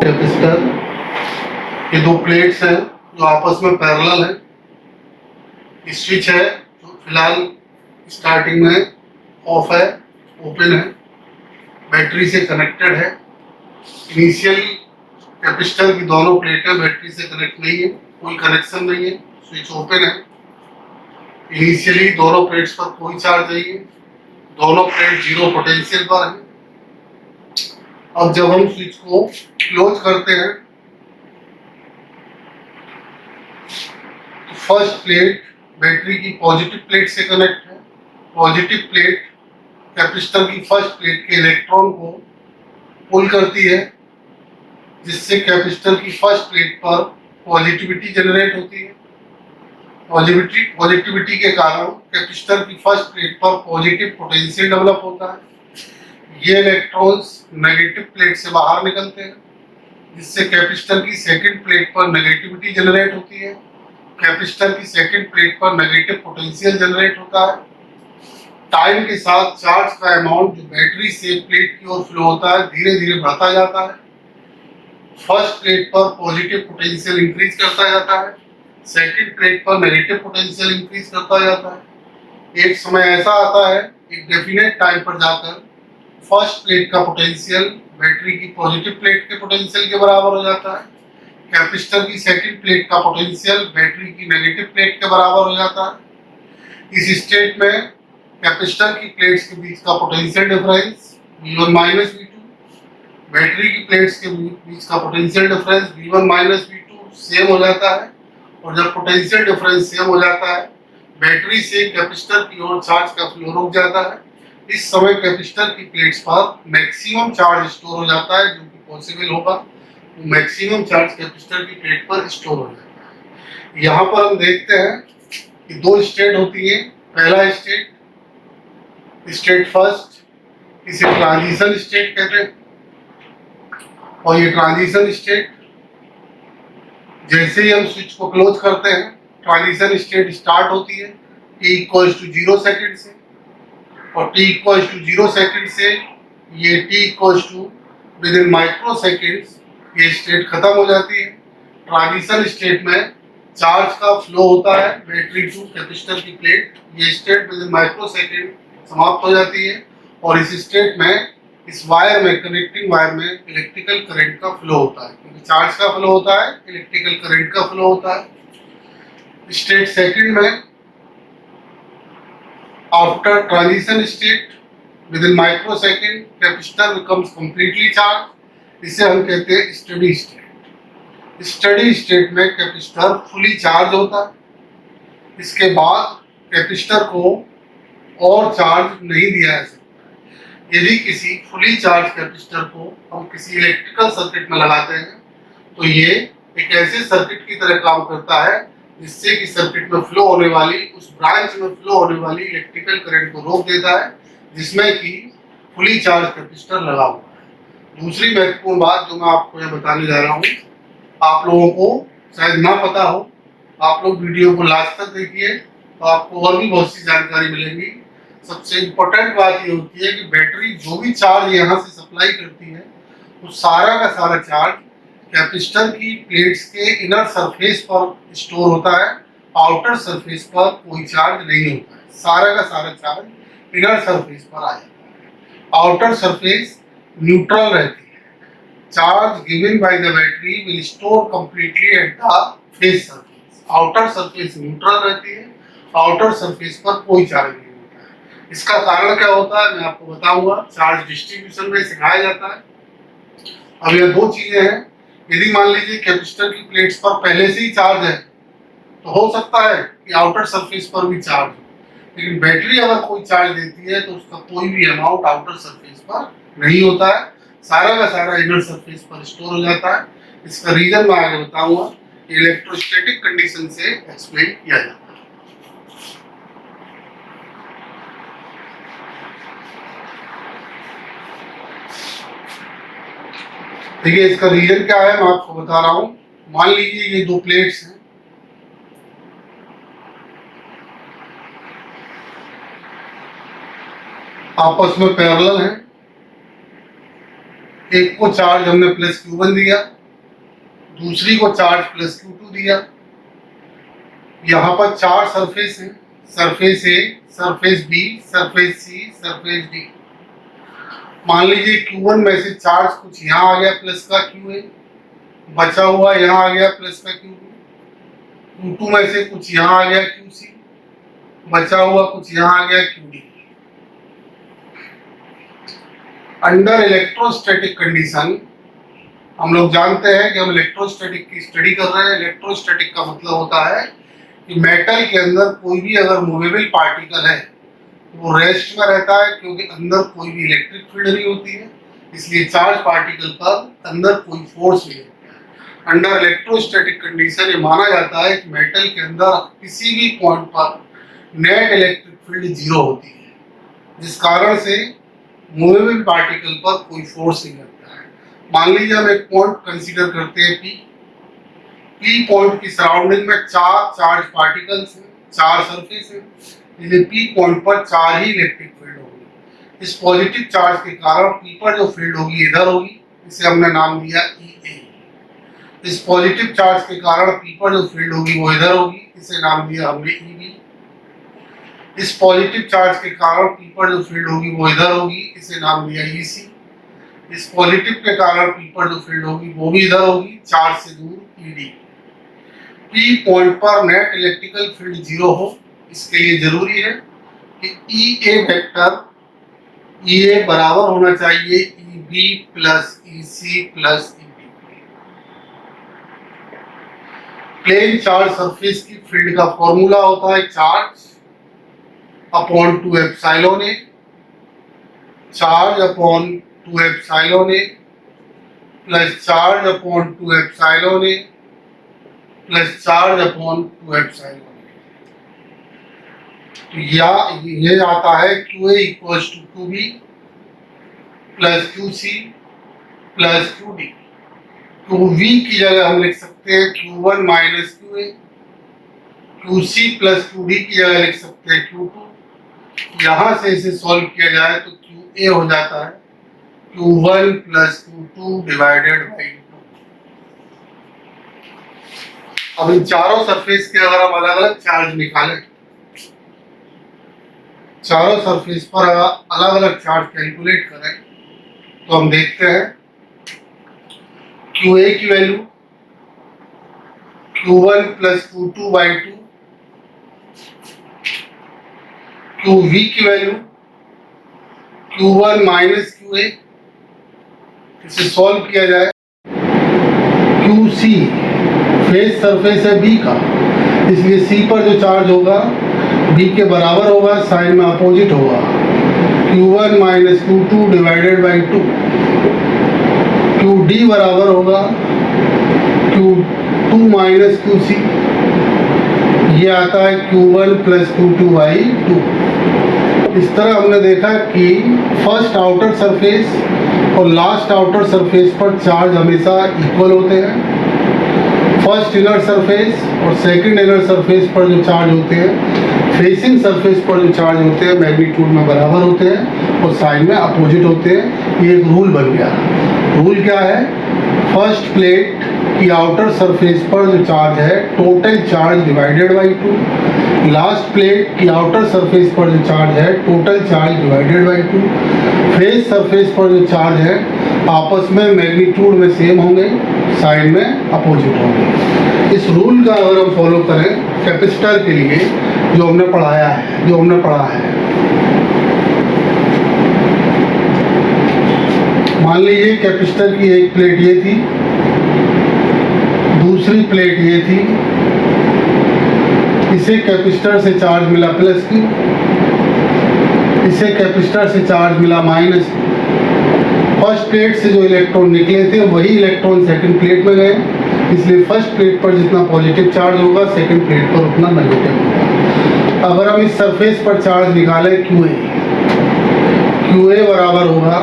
Capacitor ये दो plates हैं जो आपस में पैरेलल है। स्विच है जो फिलहाल स्टार्टिंग में ऑफ है, ओपन है, बैटरी से कनेक्टेड है। इनिशियल कैपेसिटर की दोनों प्लेटें बैटरी से कनेक्ट नहीं है, कोई कनेक्शन नहीं है, स्विच ओपन है। इनिशियली दोनों प्लेट्स पर कोई चार्ज नहीं है, दोनों प्लेट जीरो पोटेंशियल पर है। अब जब हम स्विच को क्लोज करते हैं तो फर्स्ट प्लेट बैटरी की पॉजिटिव प्लेट से कनेक्ट है। पॉजिटिव प्लेट कैपेसिटर की फर्स्ट प्लेट के इलेक्ट्रॉन को पुल करती है, जिससे कैपेसिटर की फर्स्ट प्लेट पर पॉजिटिविटी जनरेट होती है। पॉजिटिविटी के कारण कैपेसिटर की फर्स्ट प्लेट पर पॉजिटिव पोटेंशियल डेवलप होता है। ये इलेक्ट्रॉन्स नेगेटिव प्लेट से बाहर निकलते हैं, जिससे कैपेसिटर की सेकंड प्लेट पर नेगेटिविटी जनरेट होती है। कैपेसिटर की सेकंड प्लेट पर नेगेटिव पोटेंशियल जनरेट होता है। टाइम के साथ चार्ज का अमाउंट जो बैटरी से प्लेट की ओर फ्लो होता है धीरे धीरे बढ़ता जाता है। फर्स्ट प्लेट पर पॉजिटिव पोटेंशियल इंक्रीज करता जाता है, सेकंड प्लेट पर नेगेटिव पोटेंशियल इंक्रीज करता जाता है। एक समय ऐसा आता है, एक डेफिनेट टाइम पर जाकर फर्स्ट प्लेट का पोटेंशियल बैटरी की पॉजिटिव प्लेट के पोटेंशियल के बराबर हो जाता है। कैपेसिटर की सेकंड प्लेट का पोटेंशियल बैटरी की नेगेटिव प्लेट के बराबर हो जाता है। इस स्टेट में कैपेसिटर की प्लेट्स के बीच का potential difference V1 minus V2, battery की प्लेट्स के बीच का potential difference V1 minus V2 same हो जाता है। और जब पोटेंशियल डिफरेंस सेम हो जाता है, बैटरी से कैपेसिटर की ओर चार्ज का फ्लो रुक जाता है। इस समय कैपेसिटर की प्लेट्स पर मैक्सिमम चार्ज स्टोर हो जाता है, जो कि पॉसिबल होगा। तो मैक्सिमम चार्ज कैपेसिटर की प्लेट पर स्टोर हो जाता है। यहाँ पर हम देखते हैं कि दो स्टेट होती है। पहला स्टेट, स्टेट फर्स्ट, इसे ट्रांजिशन स्टेट कहते हैं। और ये ट्रांजिशन स्टेट जैसे ही हम स्विच को क्लोज करते हैं, ट्रांजिशन स्टेट स्टार्ट होती है t इक्वल्स टू 0 सेकेंड से, और t इक्वल्स टू 0 सेकेंड से ये t equals to within micro seconds ये स्टेट खत्म हो जाती है। ट्रांजिशन स्टेट में चार्ज का फ्लो होता है बैटरी टू कैपेसिटर की प्लेट। ये state within micro second समाप्त हो जाती है, और इस स्टेट में इस वायर में, कनेक्टिंग वायर में इलेक्ट्रिकल करंट का फ्लो होता है, क्योंकि चार्ज का फ्लो होता है, इलेक्ट्रिकल करंट का फ्लो होता है। स्टेट सेकंड में after transition state within micro second capacitor becomes completely charge. इसे हम कहते हैं स्टडी स्टेट। स्टडी स्टेट में कैपेसिटर फुली चार्ज होता है। इसके बाद कैपेसिटर को और चार्ज नहीं दिया जा सकता। यदि किसी फुली चार्ज कैपेसिटर को हम किसी इलेक्ट्रिकल सर्किट में लगाते हैं, तो ये एक ऐसे सर्किट की तरह काम करता है जिससे कि सर्किट में फ्लो होने वाली, उस ब्रांच में फ्लो होने वाली इलेक्ट्रिकल करंट को रोक देता है, जिसमें कि फुली चार्ज कैपेसिटर लगा हुआ है। दूसरी महत्वपूर्ण बात जो मैं आपको यह बताने जा रहा हूँ, आप लोगों को शायद ना पता हो, आप लोग वीडियो को लास्ट तक देखिए तो आपको और भी बहुत सी जानकारी मिलेगी। सबसे इम्पोर्टेंट बात ये होती है कि बैटरी जो भी चार्ज यहाँ से सप्लाई करती है, वो सारा का सारा चार्ज कैपेसिटर की प्लेट्स के इनर सरफेस पर स्टोर होता है। आउटर सरफेस पर कोई चार्ज नहीं होता है, सारा का सारा चार्ज इनर सरफेस पर आ जाता है। आउटर सरफेस न्यूट्रल रहती है। Charge given by the battery will store completely at the face surface. Outer surface neutral रहती है, आउटर सरफेस पर कोई चार्ज नहीं होता है। इसका कारण क्या होता है मैं आपको बताऊंगा, चार्ज डिस्ट्रीब्यूशन में सिखाया जाता है। अब ये दो चीजें हैं। यदि मान लीजिए कैपेसिटर की प्लेट्स पर पहले से ही चार्ज है, तो हो सकता है कि आउटर सरफेस पर भी चार्ज हो, लेकिन बैटरी अगर कोई चार्ज देती है तो उसका कोई भी अमाउंट आउटर सरफेस पर नहीं होता है, सारा का सारा इनर सरफेस पर स्टोर हो जाता है। इसका रीजन मैं आगे बताऊंगा, इलेक्ट्रोस्टैटिक कंडीशन से एक्सप्लेन किया जाता है। देखिए इसका रीजन क्या है मैं आपको बता रहा हूं। मान लीजिए ये दो प्लेट्स हैं, आपस में पैरेलल हैं। एक को चार्ज हमने प्लस Q1 दिया, दूसरी को चार्ज प्लस Q2 दिया। यहाँ पर चार सरफेस हैं, surface A, surface B, surface C, surface D. मान लीजिए Q1 में से चार्ज कुछ यहाँ आ गया प्लस का QA, बचा हुआ यहाँ आ गया प्लस का Q2। Q2 में से कुछ यहाँ आ गया QC, बचा हुआ कुछ यहाँ आ गया QD। अंडर इलेक्ट्रोस्टैटिक कंडीशन, हम लोग जानते हैं कि हम इलेक्ट्रोस्टैटिक की स्टडी कर रहे हैं। इलेक्ट्रोस्टैटिक का मतलब होता है कि मेटल के अंदर कोई भी अगर मूवेबल पार्टिकल है वो रेस्ट में रहता है, क्योंकि अंदर कोई भी इलेक्ट्रिक फील्ड नहीं होती है, इसलिए चार्ज पार्टिकल पर अंदर कोई फोर्स नहीं होता है। अंडर इलेक्ट्रोस्टैटिक कंडीशन ये माना जाता है कि मेटल के अंदर किसी भी पॉइंट पर नेट इलेक्ट्रिक फील्ड जीरो होती है, जिस कारण से मूवेबल पार्टिकल पर कोई फोर्स नहीं लगता है। मान लीजिए हम एक पॉइंट कंसीडर करते हैं पी पॉइंट की सराउंडिंग में चार चार्ज पार्टिकल्स हैं, चार सरफेस हैं, इसलिए पी पॉइंट पर चार ही इलेक्ट्रिक फील्ड होगी। इस पॉजिटिव चार्ज के कारण पी पर जो फील्ड होगी इधर होगी, इसे हमने नाम दिया EA। इस पॉजिटिव चार्ज के कारण पी पर जो फील्ड होगी वो इधर होगी, इसे नाम दिया हमने EB। इस पॉजिटिव चार्ज के कारण पी पर जो फील्ड होगी वो इधर होगी, इसे नाम दिया EC। इस पॉजिटिव के कारण पी पर जो फील्ड होगी वो भी इधर होगी, चार्ज से दूर ED। पी पॉइंट पर नेट इलेक्ट्रिकल फील्ड जीरो हो, इसके लिए जरूरी है कि EA वेक्टर EA बराबर होना चाहिए EB plus EC plus EB। Plane charge surface की फील्ड का फॉर्मूला होता है charge upon 2 epsilon A, charge upon 2 epsilon A plus charge upon 2 epsilon A plus charge upon 2 epsilon A। तो ये आता है QA equals to 2B plus QC plus QD। QV की जगह हम लिख सकते हैं Q1 minus QA, QC plus QD की जगह लिख सकते हैं Q2। यहाँ से इसे सॉल्व किया जाए तो QA हो जाता है Q1 plus Q2 divided by 2। अब इन चारों सरफेस के अगर हम अलग अलग चार्ज निकालें, चारों सरफेस पर अलग अलग चार्ज कैलकुलेट करें, तो हम देखते हैं QA की value Q1 plus Q2 by 2, QV की वैल्यू Q1 माइनस QA। इसे सॉल्व किया जाए, QC फेस सरफेस है B का, इसलिए C पर जो चार्ज होगा B के बराबर होगा, साइन में अपोजिट होगा, Q1 minus Q2 divided by 2। QD बराबर होगा Q2 माइनस QC, ये आता है Q1 प्लस Q2 बाई 2। इस तरह हमने देखा कि फर्स्ट आउटर सरफेस और लास्ट आउटर सरफेस पर चार्ज हमेशा इक्वल होते हैं। फर्स्ट इनर सरफेस और सेकंड इनर सरफेस पर जो चार्ज होते हैं, फेसिंग सरफेस पर जो चार्ज होते हैं मैग्नीट्यूड में बराबर होते हैं और साइन में अपोजिट होते हैं। ये एक रूल बन गया। रूल क्या है? फर्स्ट प्लेट की आउटर सरफेस पर जो चार्ज है total charge divided by 2, last plate की आउटर सरफेस पर जो चार्ज है total charge divided by 2। Face surface पर जो चार्ज है आपस में मैग्नीट्यूड में सेम होंगे, साइन में अपोजिट होंगे। इस रूल का अगर हम फॉलो करें कैपेसिटर के लिए, जो हमने पढ़ा है, मान लीजिए कैपेसिटर की एक प्लेट ये थी, दूसरी प्लेट ये थी, इसे कैपेसिटर से चार्ज मिला प्लस Q, इसे कैपेसिटर से चार्ज मिला माइनस Q। फर्स्ट प्लेट से जो इलेक्ट्रॉन निकले थे वही इलेक्ट्रॉन सेकंड प्लेट में गए, इसलिए फर्स्ट प्लेट पर जितना पॉजिटिव चार्ज होगा सेकंड प्लेट पर उतना नेगेटिव होगा। अगर हम इस सरफेस पर चार्ज निकालें QA बराबर होगा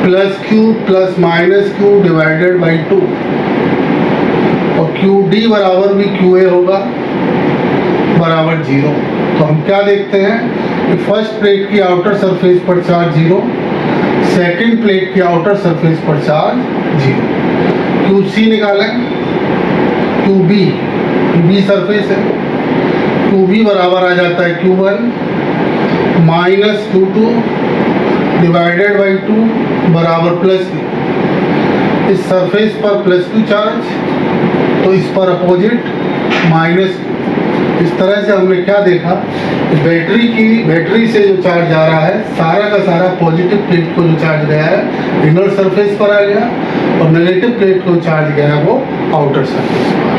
plus Q plus minus Q divided by 2 और QD बराबर भी QA होगा बराबर 0। तो हम क्या देखते हैं कि फर्स्ट प्लेट की आउटर सरफेस पर चार्ज 0, सेकंड प्लेट की आउटर सरफेस पर चार्ज 0। QC निकालें, QB सरफेस है, QB बराबर आ जाता है Q1 minus Q2 divided by 2 बराबर प्लस Q। इस सरफेस पर प्लस Q चार्ज, तो इस पर अपोजिट माइनस Q। इस तरह से हमने क्या देखा कि बैटरी से जो चार्ज आ रहा है सारा का सारा पॉजिटिव प्लेट को जो चार्ज गया है इनर सरफेस पर आ गया, और नेगेटिव प्लेट को चार्ज गया है वो आउटर सरफेस पर।